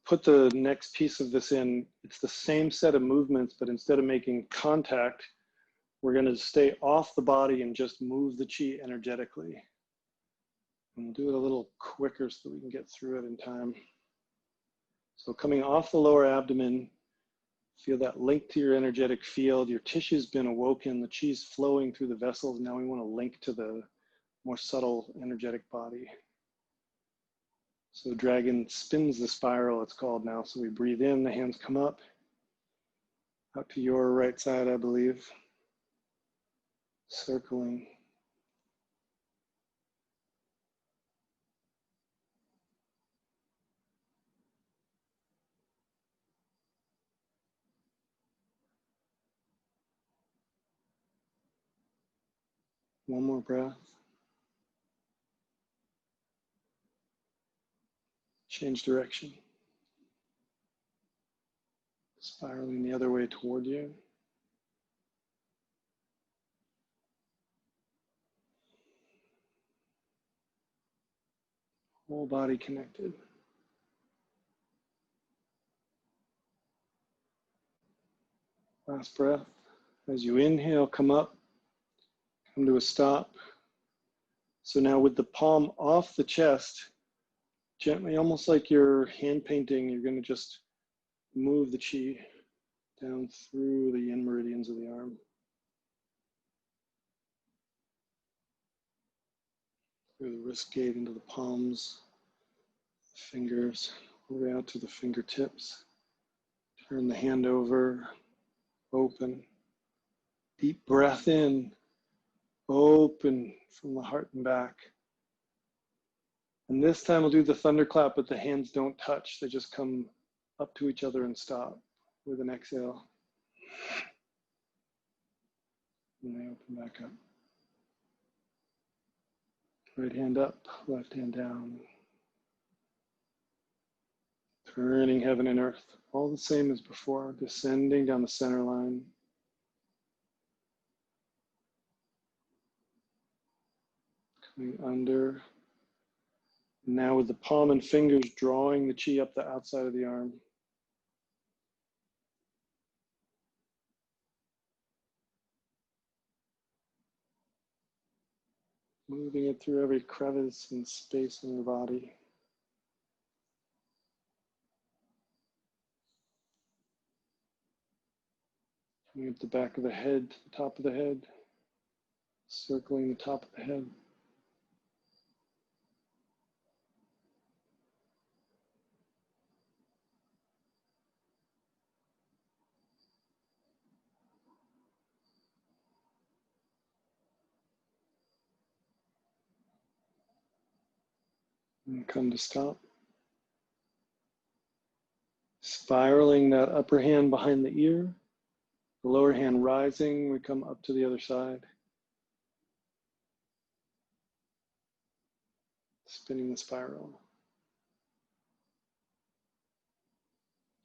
put the next piece of this in. It's the same set of movements, but instead of making contact, we're going to stay off the body and just move the chi energetically. And we'll do it a little quicker so we can get through it in time. So coming off the lower abdomen, feel that link to your energetic field. Your tissue's been awoken, the chi's flowing through the vessels. Now we want to link to the more subtle energetic body. So dragon spins the spiral, it's called now. So we breathe in, the hands come up, out to your right side, I believe. Circling. One more breath. Change direction. Spiraling the other way toward you. Whole body connected. Last breath. As you inhale, come up, come to a stop. So now with the palm off the chest, gently, almost like you're hand painting, you're going to just move the chi down through the yin meridians of the arm. Through the wrist gate into the palms, fingers, all the way out to the fingertips. Turn the hand over, open. Deep breath in, open from the heart and back. And this time we'll do the thunderclap, but the hands don't touch. They just come up to each other and stop with an exhale. And they open back up. Right hand up, left hand down. Turning heaven and earth, all the same as before, descending down the center line. Coming under. Now with the palm and fingers drawing the chi up the outside of the arm. Moving it through every crevice and space in your body. Coming up the back of the head to the top of the head. Circling the top of the head. And come to stop. Spiraling that upper hand behind the ear. The lower hand rising, we come up to the other side. Spinning the spiral.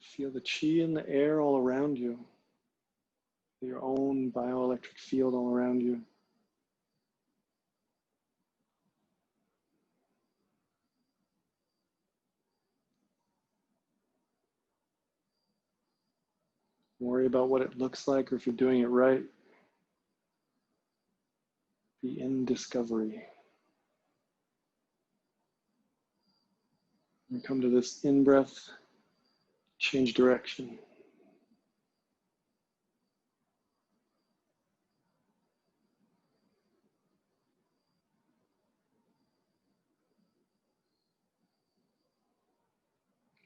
Feel the chi in the air all around you. Your own bioelectric field all around you. Don't worry about what it looks like or if you're doing it right. Be in discovery. And come to this in-breath, change direction.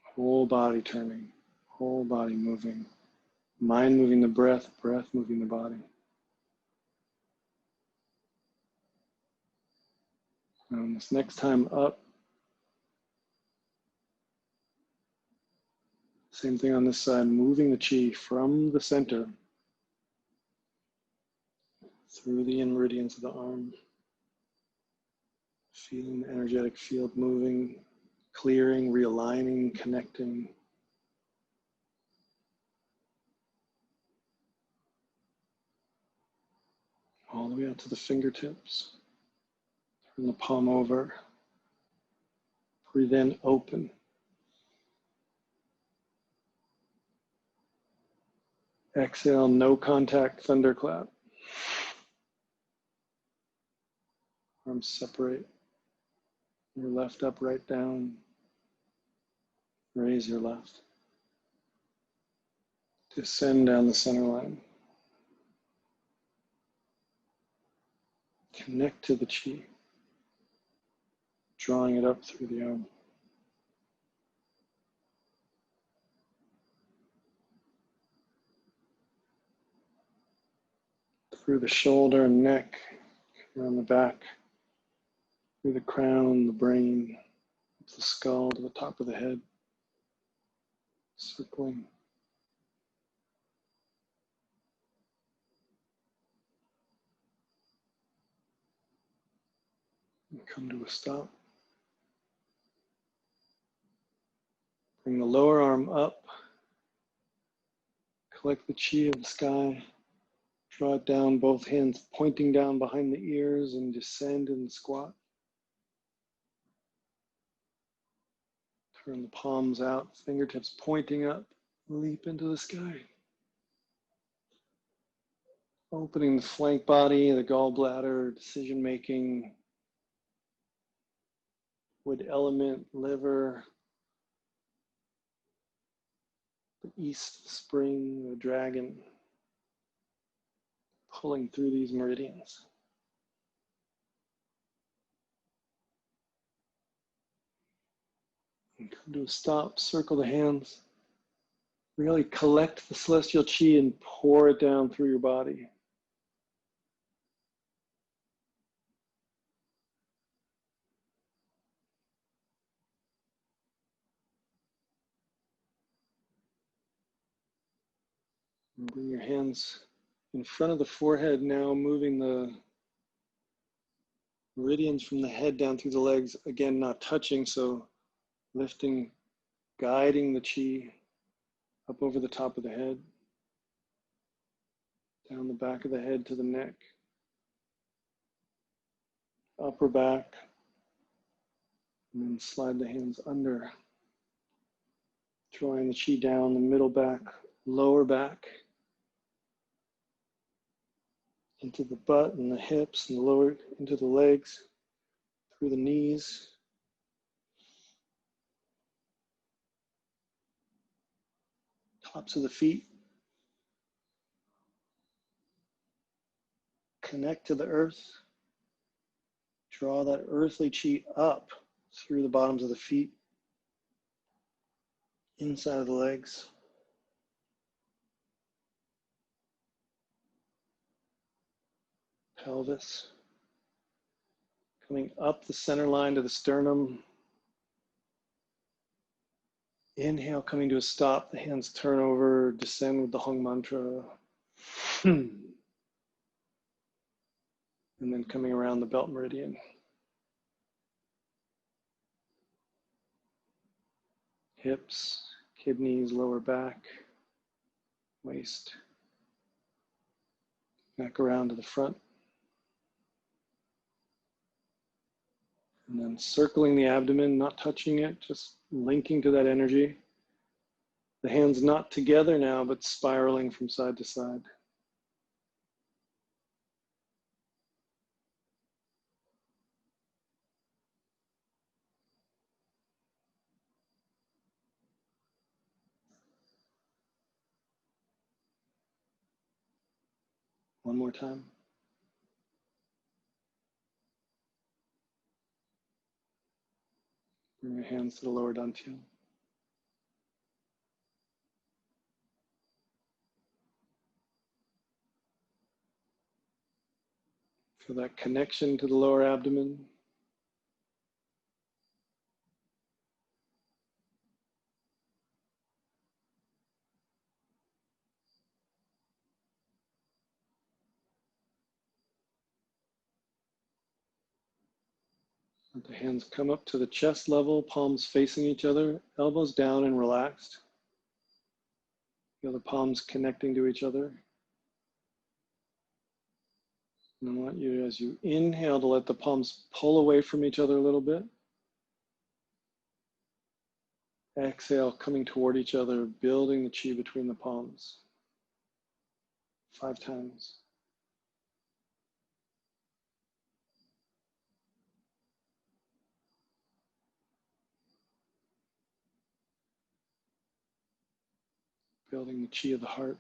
Whole body turning, whole body moving. Mind moving the breath, breath moving the body. And this next time up, same thing on this side, moving the chi from the center through the in meridians of the arm. Feeling the energetic field moving, clearing, realigning, connecting. All the way out to the fingertips. Turn the palm over. Breathe in, open. Exhale, no contact, thunderclap. Arms separate. Your left up, right down. Raise your left. Descend down the center line. Connect to the chi. Drawing it up through the arm. Through the shoulder and neck, around the back, through the crown, the brain, up the skull to the top of the head. Circling. And come to a stop. Bring the lower arm up. Collect the chi of the sky. Draw it down, both hands pointing down behind the ears, and descend in the squat. Turn the palms out, fingertips pointing up. Leap into the sky. Opening the flank body, the gallbladder, decision making, wood element, liver, the east spring, the dragon, pulling through these meridians. And come to a stop, circle the hands. Really collect the celestial chi and pour it down through your body. And bring your hands in front of the forehead now, moving the meridians from the head down through the legs, again not touching, so lifting, guiding the chi up over the top of the head, down the back of the head to the neck, upper back, and then slide the hands under, drawing the chi down the middle back, lower back, into the butt and the hips and the lower, into the legs, through the knees. Tops of the feet. Connect to the earth. Draw that earthly chi up through the bottoms of the feet, inside of the legs. Pelvis. Coming up the center line to the sternum. Inhale, coming to a stop. The hands turn over, descend with the Hung mantra. And then coming around the belt meridian. Hips, kidneys, lower back, waist. Back around to the front. And then circling the abdomen, not touching it, just linking to that energy. The hands not together now, but spiraling from side to side. One more time. Bring your hands to the lower dantian. Feel that connection to the lower abdomen. Let the hands come up to the chest level, palms facing each other, elbows down and relaxed. Feel the palms connecting to each other. And I want you, as you inhale, to let the palms pull away from each other a little bit. Exhale, coming toward each other, building the chi between the palms. 5 times. Building the chi of the heart.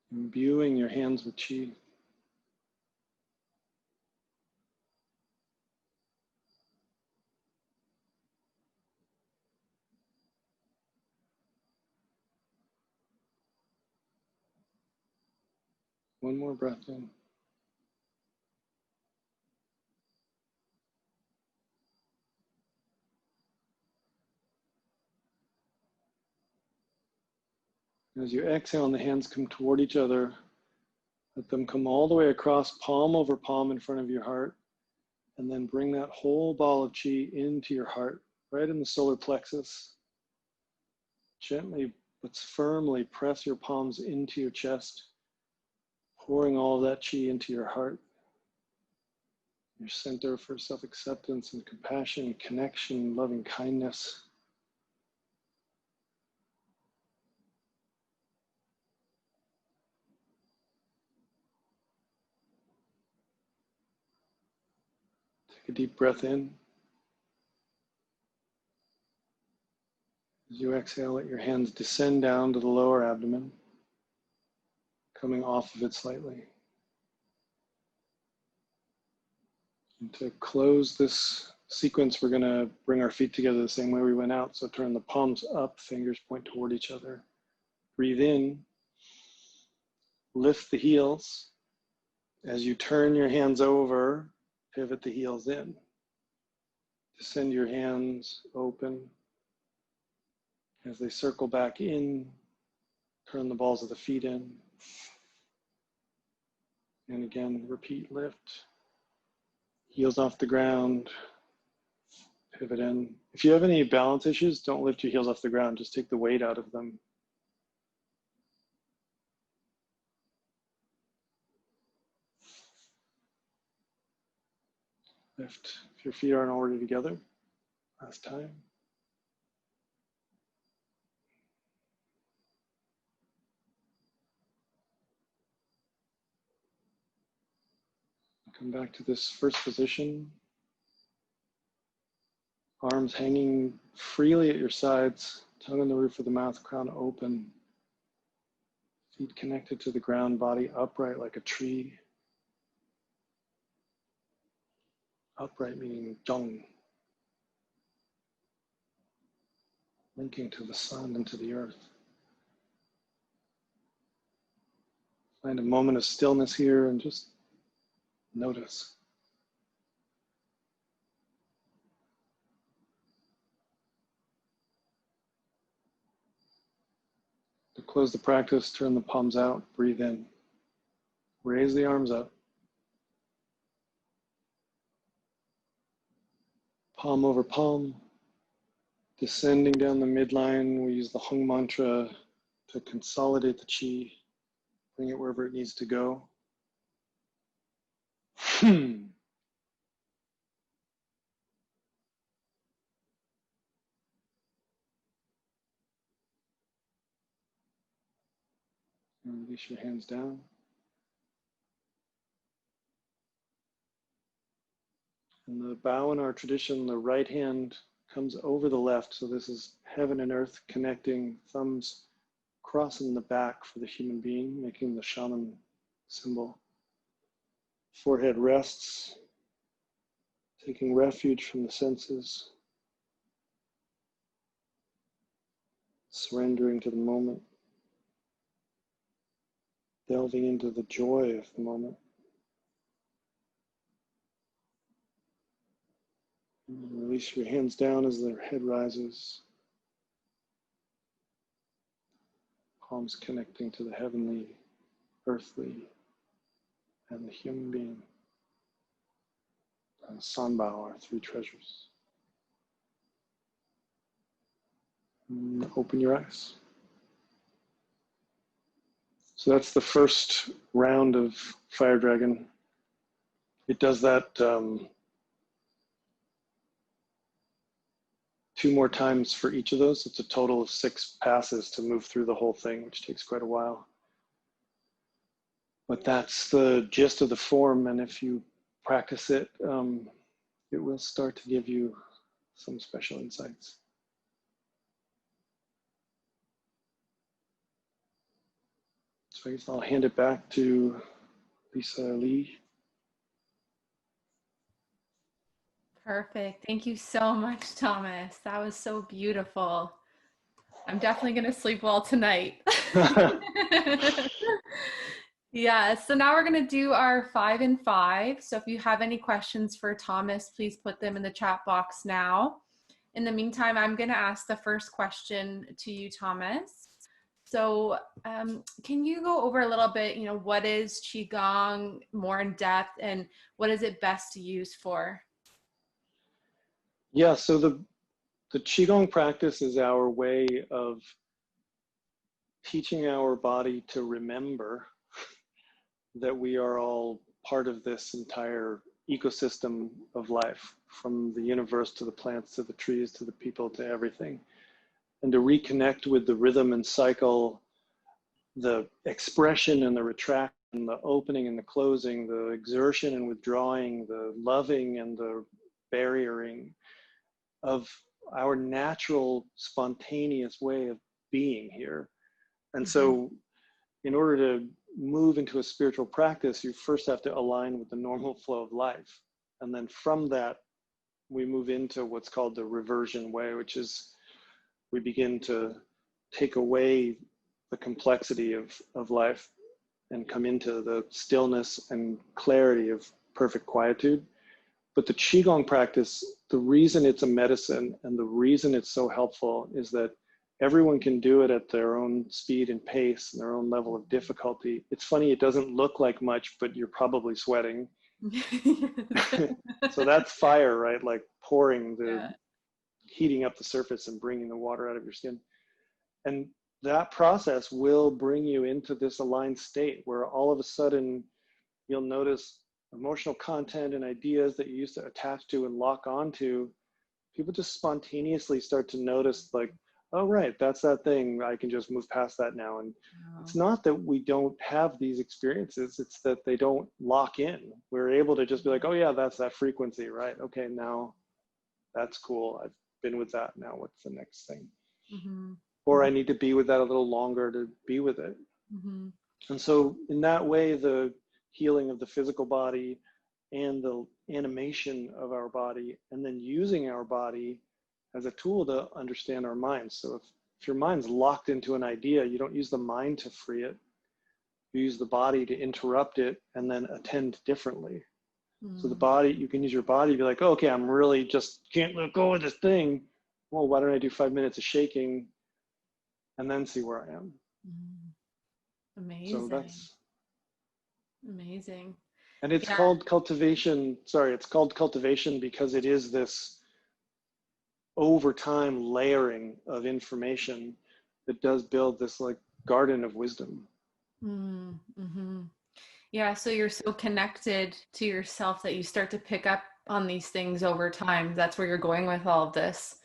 Imbuing your hands with chi. One more breath in. As you exhale and the hands come toward each other, let them come all the way across, palm over palm in front of your heart, and then bring that whole ball of chi into your heart, right in the solar plexus. Gently but firmly press your palms into your chest, pouring all of that chi into your heart, your center for self-acceptance and compassion, connection, loving kindness. Take a deep breath in. As you exhale, let your hands descend down to the lower abdomen, coming off of it slightly. And to close this sequence, we're going to bring our feet together the same way we went out. So turn the palms up, fingers point toward each other. Breathe in, lift the heels. As you turn your hands over, pivot the heels in. Descend your hands open. As they circle back in, turn the balls of the feet in. And again, repeat, lift. Heels off the ground, pivot in. If you have any balance issues, don't lift your heels off the ground, just take the weight out of them. Lift if your feet aren't already together. Last time. Come back to this first position. Arms hanging freely at your sides, tongue on the roof of the mouth, crown open. Feet connected to the ground, body upright like a tree. Upright meaning Gong. Linking to the sun and to the earth. Find a moment of stillness here and just notice. To close the practice, turn the palms out, breathe in. Raise the arms up. Palm over palm. Descending down the midline, we use the Hung mantra to consolidate the chi, bring it wherever it needs to go. And release your hands down. In the bow in our tradition, the right hand comes over the left. So this is heaven and earth connecting, thumbs crossing the back for the human being, making the shaman symbol. Forehead rests, taking refuge from the senses, surrendering to the moment, delving into the joy of the moment. And release your hands down as their head rises. Palms connecting to the heavenly, earthly, and the human being. And Sanbao, our three treasures. And open your eyes. So that's the first round of Fire Dragon. It does that 2 more times for each of those. It's a total of 6 passes to move through the whole thing, which takes quite a while. But that's the gist of the form, and if you practice it, it will start to give you some special insights. So I guess I'll hand it back to Lee. Perfect. Thank you so much, Thomas. That was so beautiful. I'm definitely going to sleep well tonight. Yeah, so now we're going to do our 5 and 5. So if you have any questions for Thomas, please put them in the chat box now. In the meantime, I'm going to ask the first question to you, Thomas. So can you go over a little bit, what is Qigong more in depth, and what is it best to use for? Yeah, so the Qigong practice is our way of teaching our body to remember that we are all part of this entire ecosystem of life, from the universe to the plants to the trees to the people to everything, and to reconnect with the rhythm and cycle, the expression and the retraction, the opening and the closing, the exertion and withdrawing, the loving and the barriering of our natural, spontaneous way of being here. And so in order to move into a spiritual practice, you first have to align with the normal flow of life. And then from that, we move into what's called the reversion way, which is we begin to take away the complexity of life and come into the stillness and clarity of perfect quietude. But the Qigong practice, the reason it's a medicine and the reason it's so helpful is that everyone can do it at their own speed and pace and their own level of difficulty. It's funny, it doesn't look like much, but you're probably sweating. So that's fire, right? Like pouring heating up the surface and bringing the water out of your skin. And that process will bring you into this aligned state where all of a sudden you'll notice emotional content and ideas that you used to attach to and lock onto. People just spontaneously start to notice, like, oh, right, that's that thing. I can just move past that now. And it's not that we don't have these experiences, it's that they don't lock in. We're able to just be like, oh yeah, that's that frequency, right? Okay, now that's cool. I've been with that. Now what's the next thing? Or I need to be with that a little longer to be with it. And so in that way, the healing of the physical body and the animation of our body, and then using our body as a tool to understand our minds. So if your mind's locked into an idea, you don't use the mind to free it. You use the body to interrupt it and then attend differently. So the body, you can use your body to be like, oh, okay, I'm really just can't let go of this thing. Well, why don't I do 5 minutes of shaking and then see where I am? Amazing. So that's amazing. And it's called cultivation. Sorry, it's called cultivation because it is this over time layering of information that does build this like garden of wisdom. Yeah, so you're so connected to yourself that you start to pick up on these things over time. That's where you're going with all of this,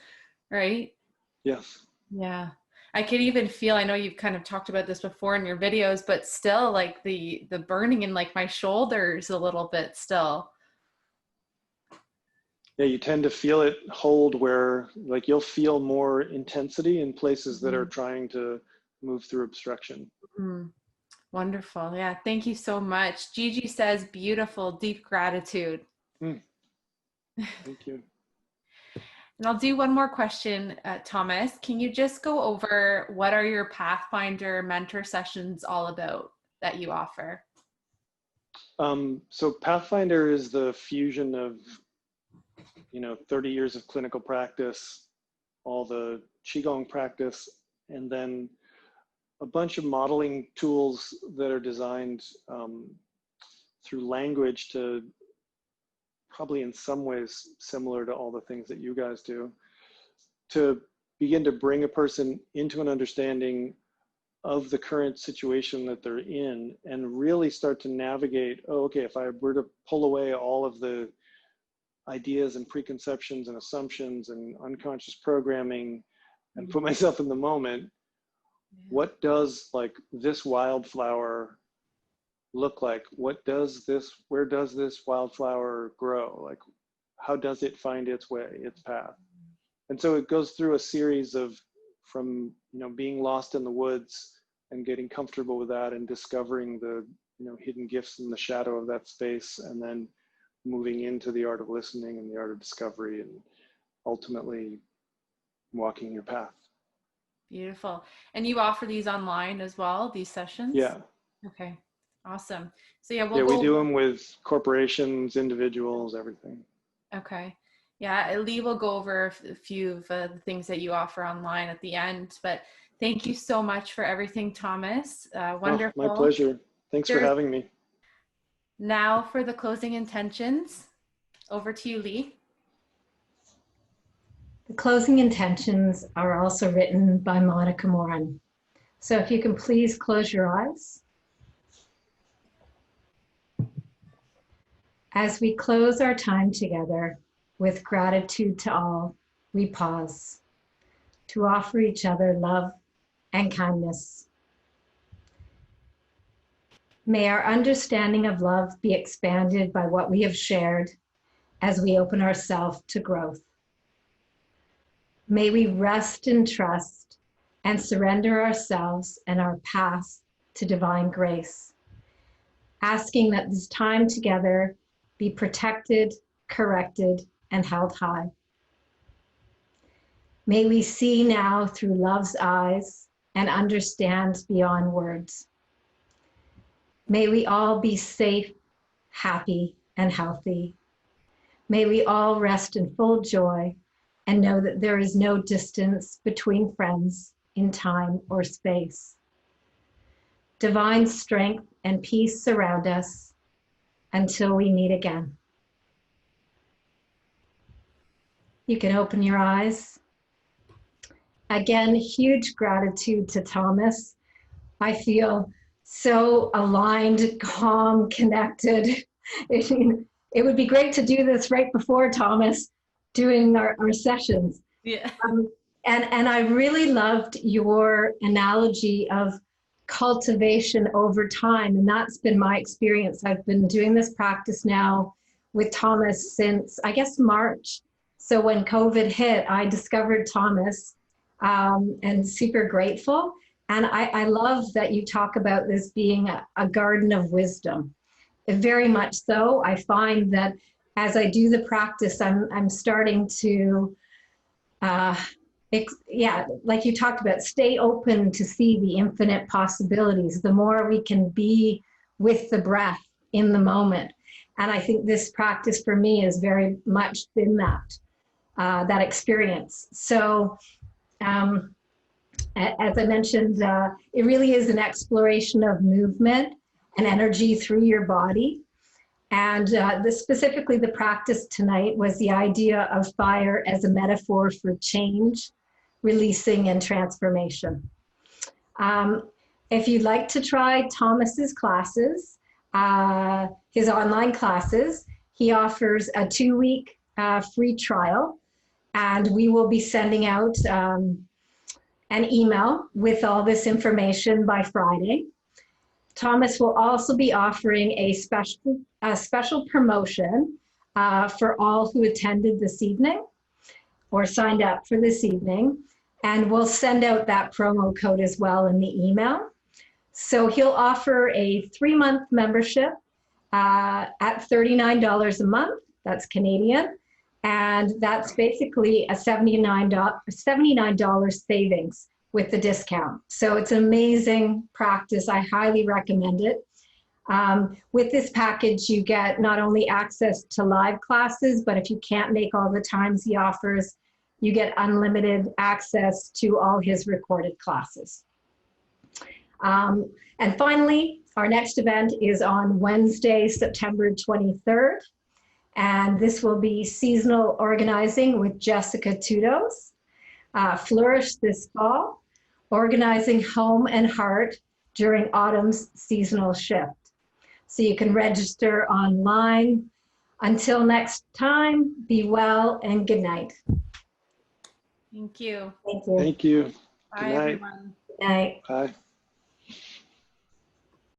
right? Yes. Yeah. I could even feel, I know you've kind of talked about this before in your videos, but still like the burning in like my shoulders a little bit still. Yeah, you tend to feel it hold where like you'll feel more intensity in places that are trying to move through obstruction. Wonderful. Yeah. Thank you so much. Gigi says, beautiful, deep gratitude. Thank you. And I'll do one more question, Thomas. Can you just go over what are your Pathfinder mentor sessions all about that you offer? So Pathfinder is the fusion of, 30 years of clinical practice, all the Qigong practice, and then a bunch of modeling tools that are designed through language to probably in some ways similar to all the things that you guys do, to begin to bring a person into an understanding of the current situation that they're in and really start to navigate, oh, okay, if I were to pull away all of the ideas and preconceptions and assumptions and unconscious programming and put myself in the moment, what does like this wildflower look like? Where does this wildflower grow? Like, how does it find its way, its path? And so it goes through a series of, from, being lost in the woods and getting comfortable with that and discovering the, hidden gifts in the shadow of that space, and then moving into the art of listening and the art of discovery, and ultimately walking your path. Beautiful. And you offer these online as well, these sessions? Yeah. Okay. Awesome. So yeah, we do them with corporations, individuals, everything. Okay. Yeah, Lee will go over a few of the things that you offer online at the end, but thank you so much for everything, Thomas. Wonderful. Oh, my pleasure. Thanks for having me. Now for the closing intentions, over to you, Lee. The closing intentions are also written by Monica Moran. So if you can please close your eyes. As we close our time together with gratitude to all, we pause to offer each other love and kindness. May our understanding of love be expanded by what we have shared as we open ourselves to growth. May we rest in trust and surrender ourselves and our past to divine grace, asking that this time together be protected, corrected, and held high. May we see now through love's eyes and understand beyond words. May we all be safe, happy, and healthy. May we all rest in full joy and know that there is no distance between friends in time or space. Divine strength and peace surround us until we meet again. You can open your eyes. Again, huge gratitude to Thomas. I feel so aligned, calm, connected. It would be great to do this right before Thomas doing our sessions. Yeah. And I really loved your analogy of cultivation over time. And that's been my experience. I've been doing this practice now with Thomas since, I guess, March. So when COVID hit, I discovered Thomas and super grateful. And I love that you talk about this being a garden of wisdom. Very much so. I find that as I do the practice, I'm starting to, like you talked about, stay open to see the infinite possibilities. The more we can be with the breath in the moment. And I think this practice for me has very much been that experience. So as I mentioned, it really is an exploration of movement and energy through your body. And specifically the practice tonight was the idea of fire as a metaphor for change, releasing, and transformation. If you'd like to try Thomas's classes, his online classes, he offers a 2-week free trial, and we will be sending out an email with all this information by Friday. Thomas will also be offering a special promotion for all who attended this evening or signed up for this evening. And we'll send out that promo code as well in the email. So he'll offer a 3-month membership at $39 a month. That's Canadian. And that's basically a $79 savings with the discount. So it's an amazing practice. I highly recommend it. With this package, you get not only access to live classes, but if you can't make all the times he offers, you get unlimited access to all his recorded classes. And finally, our next event is on Wednesday, September 23rd. And this will be seasonal organizing with Jessica Tudos. Flourish this fall, organizing home and heart during autumn's seasonal shift. So you can register online. Until next time, be well and good night. Thank you. Thank you. Thank you. Bye, Good night. everyone. Good night. Bye.